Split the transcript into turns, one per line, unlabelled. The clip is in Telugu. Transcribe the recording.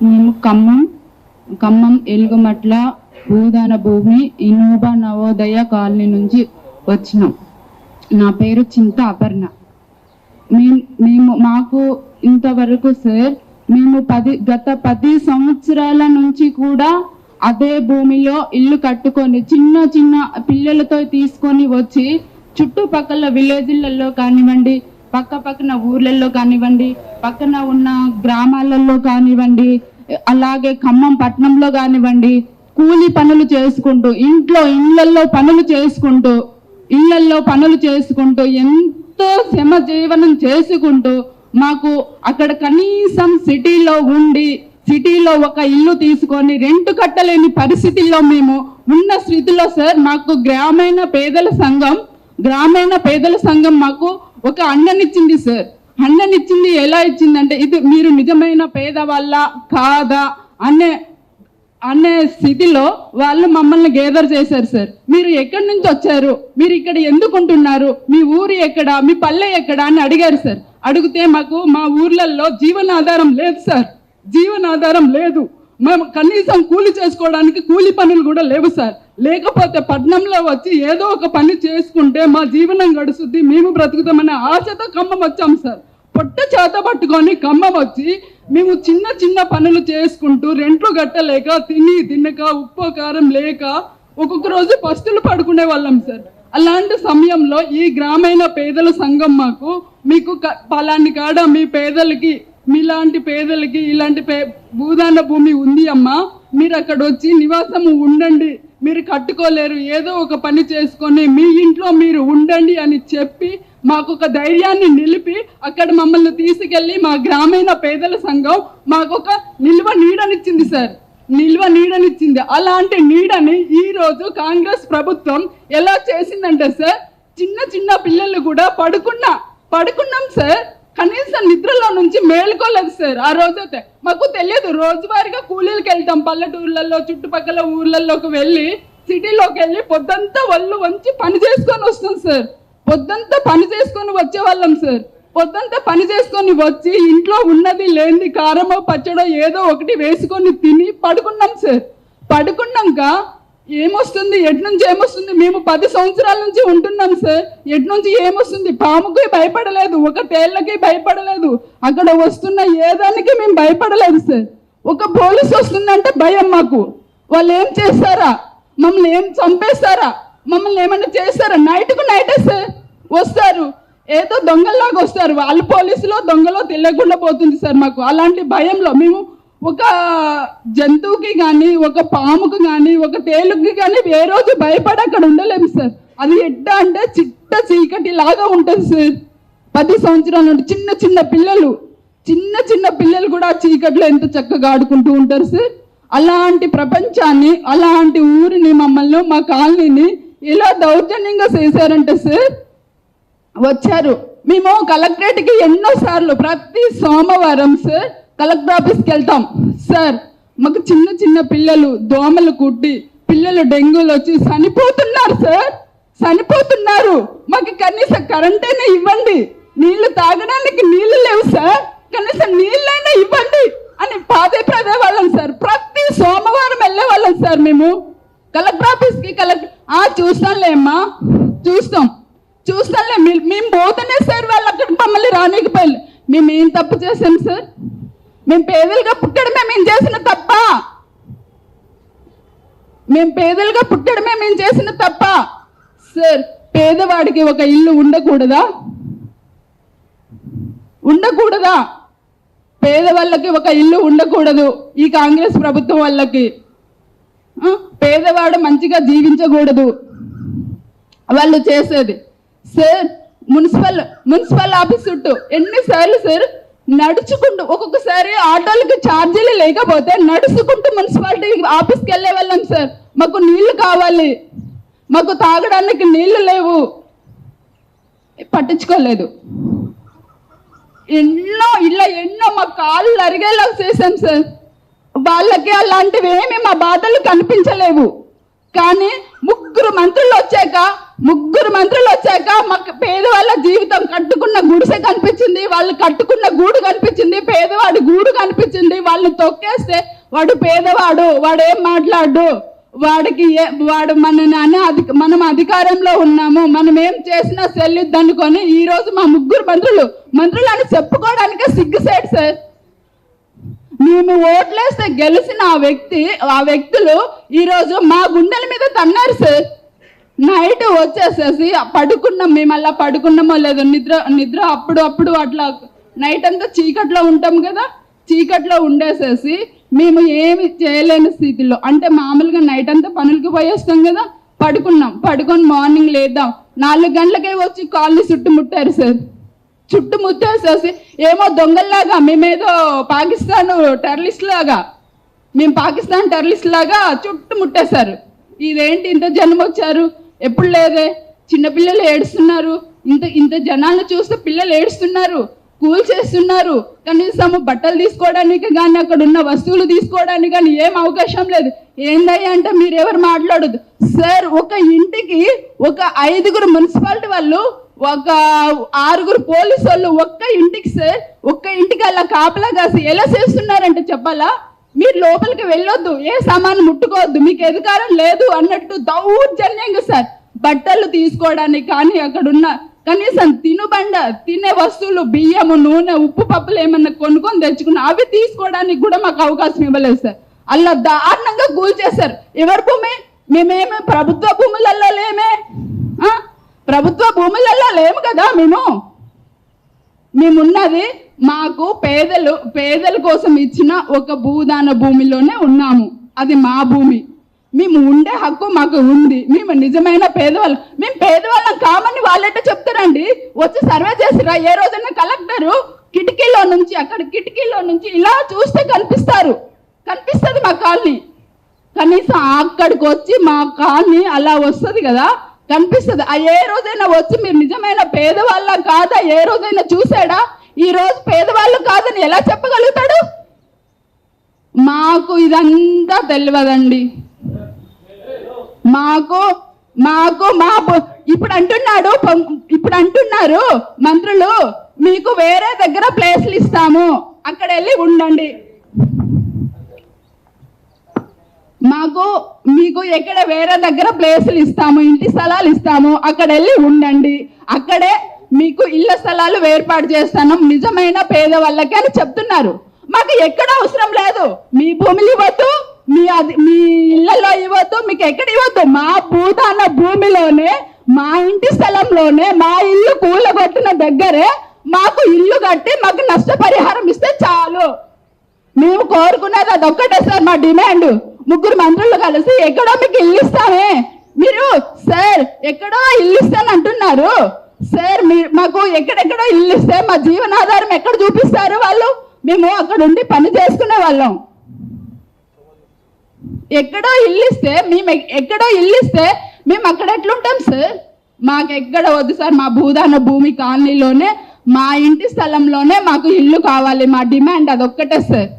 మేము ఖమ్మం ఎలుగుమట్ల భూదాన భూమి ఇనోబా నవోదయ కాలనీ నుంచి వచ్చినాం. నా పేరు చింత అపర్ణ. మాకు ఇంతవరకు సార్ మేము గత 10 సంవత్సరాల నుంచి కూడా అదే భూమిలో ఇల్లు కట్టుకొని చిన్న పిల్లలతో తీసుకొని వచ్చి చుట్టుపక్కల విలేజ్లలో కానివ్వండి, పక్కన ఊర్లలో కానివ్వండి, పక్కన ఉన్న గ్రామాలలో కానివ్వండి, అలాగే ఖమ్మం పట్టణంలో కానివ్వండి, కూలి పనులు చేసుకుంటూ ఇళ్లలో పనులు చేసుకుంటూ ఎంతో శ్రమ జీవనం చేసుకుంటూ మాకు అక్కడ కనీసం సిటీలో ఒక ఇల్లు తీసుకొని రెంట్ కట్టలేని పరిస్థితుల్లో మేము ఉన్న స్థితిలో సార్ మాకు గ్రామీణ పేదల సంఘం మాకు ఒక అండనిచ్చింది సార్. అండనిచ్చింది ఎలా ఇచ్చిందంటే, ఇది మీరు నిజమైన పేదవాళ్ళ కాదా అనే స్థితిలో వాళ్ళు మమ్మల్ని గేదర్ చేశారు సార్. మీరు ఎక్కడి నుంచి వచ్చారు, మీరు ఇక్కడ ఎందుకుంటున్నారు, మీ ఊరు ఎక్కడ, మీ పల్లె ఎక్కడ అని అడిగారు సార్. అడిగితే మాకు మా ఊర్లలో జీవనాధారం లేదు సార్, జీవనాధారం లేదు. మేము కనీసం కూలి చేసుకోవడానికి కూలి పనులు కూడా లేవు సార్. లేకపోతే పట్నంలో వచ్చి ఏదో ఒక పని చేసుకుంటే మా జీవనం గడుస్తుంది, మేము బ్రతుకుతామనే ఆశతో ఖమ్మం వచ్చాం సార్. పొట్ట చేత పట్టుకొని ఖమ్మం వచ్చి మేము చిన్న పనులు చేసుకుంటూ రెంట్లు కట్టలేక తినక ఉప్పు కారం లేక ఒక్కొక్క రోజు పస్తులు పడుకునే వాళ్ళం సార్. అలాంటి సమయంలో ఈ గ్రామీణ పేదల సంఘం మీకు పలాని కాడ మీలాంటి పేదలకి ఇలాంటి భూదాన భూమి ఉంది అమ్మా, మీరు అక్కడ వచ్చి నివాసము ఉండండి, మీరు కట్టుకోలేరు, ఏదో ఒక పని చేసుకొని మీ ఇంట్లో మీరు ఉండండి అని చెప్పి మాకు ఒక ధైర్యాన్ని నిలిపి అక్కడ మమ్మల్ని తీసుకెళ్ళి మా గ్రామీణ పేదల సంఘం మాకు ఒక నిల్వ నీడనిచ్చింది సార్, నిల్వ నీడనిచ్చింది. అలాంటి నీడని ఈరోజు కాంగ్రెస్ ప్రభుత్వం ఎలా చేసిందంటే సార్, చిన్న పిల్లలు కూడా పడుకున్నాం సార్, కనీసం నిద్రలో నుంచి మేలుకోలేదు సార్. ఆ రోజైతే మాకు తెలియదు, రోజువారీగా కూలీలకు వెళ్తాం, పల్లెటూర్లలో చుట్టుపక్కల ఊర్లలోకి వెళ్ళి సిటీలోకి వెళ్ళి పొద్దంతా ఒళ్ళు వంచి పని చేసుకొని వస్తాం సార్. పొద్దంతా పని చేసుకొని వచ్చేవాళ్ళం సార్. పొద్దంతా పని చేసుకొని వచ్చి ఇంట్లో ఉన్నది లేనిది కారమో పచ్చడో ఏదో ఒకటి వేసుకొని తిని పడుకున్నాం సార్. పడుకున్నాక ఏమొస్తుంది, ఎట్నుంచి ఏమొస్తుంది, మేము 10 సంవత్సరాల నుంచి ఉంటున్నాం సార్. ఎట్నుంచి ఏమొస్తుంది, పాముకి భయపడలేదు, ఒక తేళ్లకి భయపడలేదు, అక్కడ వస్తున్న ఏదానికి మేము భయపడలేదు సార్. ఒక పోలీసు వస్తుందంటే భయం మాకు. వాళ్ళు ఏం చేస్తారా, మమ్మల్ని ఏం చంపేస్తారా, మమ్మల్ని ఏమైనా చేస్తారా, నైట్కు నైటే సార్ వస్తారు, ఏదో దొంగల్లాగా వస్తారు. వాళ్ళు పోలీసులో దొంగలో తెలియకుండా పోతుంది సార్ మాకు. అలాంటి భయంలో మేము ఒక జంతువుకి కానీ, ఒక పాముకు కానీ, ఒక తేలుకి కానీ ఏ రోజు భయపడి అక్కడ ఉండలేము సార్. అది ఎట్లా అంటే చిట్ట చీకటి లాగా ఉంటుంది సార్. 10 సంవత్సరాల నుండి చిన్న పిల్లలు కూడా చీకట్లో ఎంత చక్కగా ఆడుకుంటూ ఉంటారు సార్. అలాంటి ప్రపంచాన్ని, అలాంటి ఊరిని, మమ్మల్ని, మా కాలనీని ఇలా దౌర్జన్యంగా చేశారంటే సార్ వచ్చారు. మేము కలెక్టరేట్కి ఎన్నోసార్లు ప్రతి సోమవారం సార్ కలెక్టర్ ఆఫీస్కి వెళ్తాం సార్. మాకు చిన్న పిల్లలు దోమలు కుట్టి పిల్లలు డెంగ్యూలు వచ్చి చనిపోతున్నారు సార్, చనిపోతున్నారు. మాకు కనీసం కరెంటైనా ఇవ్వండి, నీళ్లు తాగడానికి నీళ్లు లేవు సార్, కనీసం నీళ్ళైనా ఇవ్వండి అని పదే వాళ్ళం సార్. ప్రతి సోమవారం వెళ్ళే వాళ్ళం సార్ మేము కలెక్టర్ ఆఫీస్కి. చూస్తాంలే అమ్మా, చూస్తాంలే మేము పోతేనే సార్ వాళ్ళు అక్కడ మమ్మల్ని రానికపోయారు. మేము ఏం తప్పు చేసాం సార్? మేము పేదలుగా పుట్టడమే మేము చేసిన తప్ప? మేము పేదలుగా పుట్టడమే మేము చేసిన తప్ప సార్? పేదవాడికి ఒక ఇల్లు ఉండకూడదా? పేదవాళ్ళకి ఒక ఇల్లు ఉండకూడదు ఈ కాంగ్రెస్ ప్రభుత్వం వాళ్ళకి. పేదవాడు మంచిగా జీవించకూడదు వాళ్ళు చేసేది సార్. మున్సిపల్ ఆఫీస్ చుట్టూ ఎన్నిసార్లు సార్ నడుచుకుంటూ, ఒక్కొక్కసారి ఆటోలకి ఛార్జీలు లేకపోతే నడుచుకుంటూ మున్సిపాలిటీ ఆఫీస్కి వెళ్ళే వాళ్ళం సార్. మాకు నీళ్లు కావాలి, మాకు తాగడానికి నీళ్లు లేవు, పట్టించుకోలేదు. ఎన్నో మా కాళ్ళు అరిగేలా చేశాం సార్. వాళ్ళకి అలాంటివి ఏమి మా బాధలు కనిపించలేవు. కానీ 3 మంత్రులు వచ్చాక ముగ్గురు మంత్రులు వచ్చాక మాకు పేదవాళ్ళ జీవితం కట్టుకున్న గుడిసె కనిపించింది, వాళ్ళు కట్టుకున్న గూడు కనిపించింది, పేదవాడి గూడు కనిపించింది. వాళ్ళు తొక్కేస్తే వాడు పేదవాడు, వాడు ఏం మాట్లాడు, వాడు మనని మనం అధికారంలో ఉన్నాము, మనం ఏం చేసినా చెల్లిద్దు అనుకొని ఈ రోజు మా ముగ్గురు మంత్రులు అని చెప్పుకోవడానికే సిగ్గుసేట్ సార్. మేము ఓట్లేస్తే గెలిచిన ఆ వ్యక్తులు ఈరోజు మా గుండెల మీద తన్నారు సార్. నైట్ వచ్చేసేసి పడుకున్నాం, మేము అలా పడుకున్నామో లేదో, నిద్ర అప్పుడు అట్లా నైట్ అంతా చీకట్లో ఉంటాం కదా, చీకట్లో ఉండేసేసి మేము ఏమి చేయలేని స్థితిలో, అంటే మామూలుగా నైట్ అంతా పనులకి పోయేస్తాం కదా, పడుకొని మార్నింగ్ లేద్దాం 4 గంటలకే వచ్చి కాలనీ చుట్టుముట్టారు సార్. చుట్టుముట్టేసేసి ఏమో దొంగల్లాగా మేమేదో పాకిస్తాన్ టెర్రరిస్ట్ లాగా చుట్టుముట్టేశారు. ఇదేంటి ఇంత జనం వచ్చారు, ఎప్పుడు లేదే, చిన్నపిల్లలు ఏడుస్తున్నారు, ఇంత జనాలను చూస్తే పిల్లలు ఏడుస్తున్నారు, కూల్ చేస్తున్నారు, కనీసం బట్టలు తీసుకోవడానికి కానీ అక్కడ ఉన్న వస్తువులు తీసుకోవడానికి కానీ ఏం అవకాశం లేదు. ఏందయ్యా అంటే మీరెవరు మాట్లాడదు సార్. ఒక ఇంటికి ఒక 5 మున్సిపాలిటీ వాళ్ళు, ఒక 6 పోలీసు వాళ్ళు ఒక్క ఇంటికి సార్, ఒక్క ఇంటికి అలా కాపలా కాసి ఎలా చేస్తున్నారంటే చెప్పాలా? మీరు లోపలికి వెళ్ళొద్దు, ఏ సామాను ముట్టుకోవద్దు, మీకు అధికారం లేదు అన్నట్టు దౌర్జన్యంగా సార్ బట్టలు తీసుకోవడానికి కానీ అక్కడున్న కనీసం తినే వస్తువులు, బియ్యము, నూనె, ఉప్పు, పప్పులు ఏమన్నా కొనుక్కొని తెచ్చుకున్నా అవి తీసుకోవడానికి కూడా మాకు అవకాశం ఇవ్వలేదు సార్. అలా దారుణంగా కూల్చేశారు. ఎవరి భూమి? మేమేమి ప్రభుత్వ భూములలో లేమే, ప్రభుత్వ భూములలో లేము కదా. మేమున్నది మాకు పేదల కోసం ఇచ్చిన ఒక భూదాన భూమిలోనే ఉన్నాము. అది మా భూమి, మేము ఉండే హక్కు మాకు ఉంది. మేము నిజమైన పేదవాళ్ళం. మేము పేదవాళ్ళం కామని వాళ్ళెట్ట చెప్తారండి? వచ్చి సర్వే చేసిరా? ఏ రోజైనా కలెక్టరు కిటికీలో నుంచి ఇలా చూస్తే కనిపిస్తుంది మా కాలనీ. కనీసం అక్కడికి వచ్చి మా కాలనీ అలా వస్తుంది కదా, కనిపిస్తుంది. ఏ రోజైనా వచ్చి మీరు నిజమైన పేదవాళ్ళ కాదా ఏ రోజైనా చూసాడా? ఈ రోజు పేదవాళ్ళు కాదని ఎలా చెప్పగలుగుతాడు? మాకు ఇదంతా తెలియదండి. ఇప్పుడు అంటున్నారు మంత్రులు, మీకు వేరే దగ్గర ప్లేస్లు ఇస్తాము, అక్కడ వెళ్ళి ఉండండి. మీకు ఎక్కడ వేరే దగ్గర ప్లేసులు ఇస్తాము, ఇంటి స్థలాలు ఇస్తాము, అక్కడ వెళ్ళి ఉండండి, అక్కడే మీకు ఇళ్ల స్థలాలు ఏర్పాటు చేస్తాను నిజమైన పేదవాళ్ళకి అని చెప్తున్నారు. మాకు ఎక్కడ అవసరం లేదు. మీ భూములు ఇవ్వద్దు, మీ ఇళ్లలో ఇవ్వద్దు, మీకు ఎక్కడ ఇవ్వద్దు. మా భూదాన భూమిలోనే, మా ఇంటి స్థలంలోనే, మా ఇల్లు కూలగొట్టిన దగ్గరే మాకు ఇల్లు కట్టి మాకు నష్టపరిహారం ఇస్తే చాలు. మేము కోరుకునేది అదొక్కటే సార్. మా డిమాండ్ 3 మంత్రులు కలిసి ఎక్కడో మీకు ఇల్లు ఇస్తామే. మీరు సార్ ఎక్కడో ఇల్లు ఇస్తాను అంటున్నారు సార్. మాకు ఎక్కడెక్కడో ఇల్లు ఇస్తే మా జీవనాధారం ఎక్కడ చూపిస్తారు వాళ్ళు? మేము అక్కడ ఉండి పని చేసుకునే వాళ్ళం. ఎక్కడో ఇల్లు ఇస్తే మేము అక్కడ ఎట్లుంటాం సార్? మాకు ఎక్కడ వద్దు సార్. మా భూదాన భూమి కాలనీలోనే, మా ఇంటి స్థలంలోనే మాకు ఇల్లు కావాలి. మా డిమాండ్ అదొక్కటే సార్.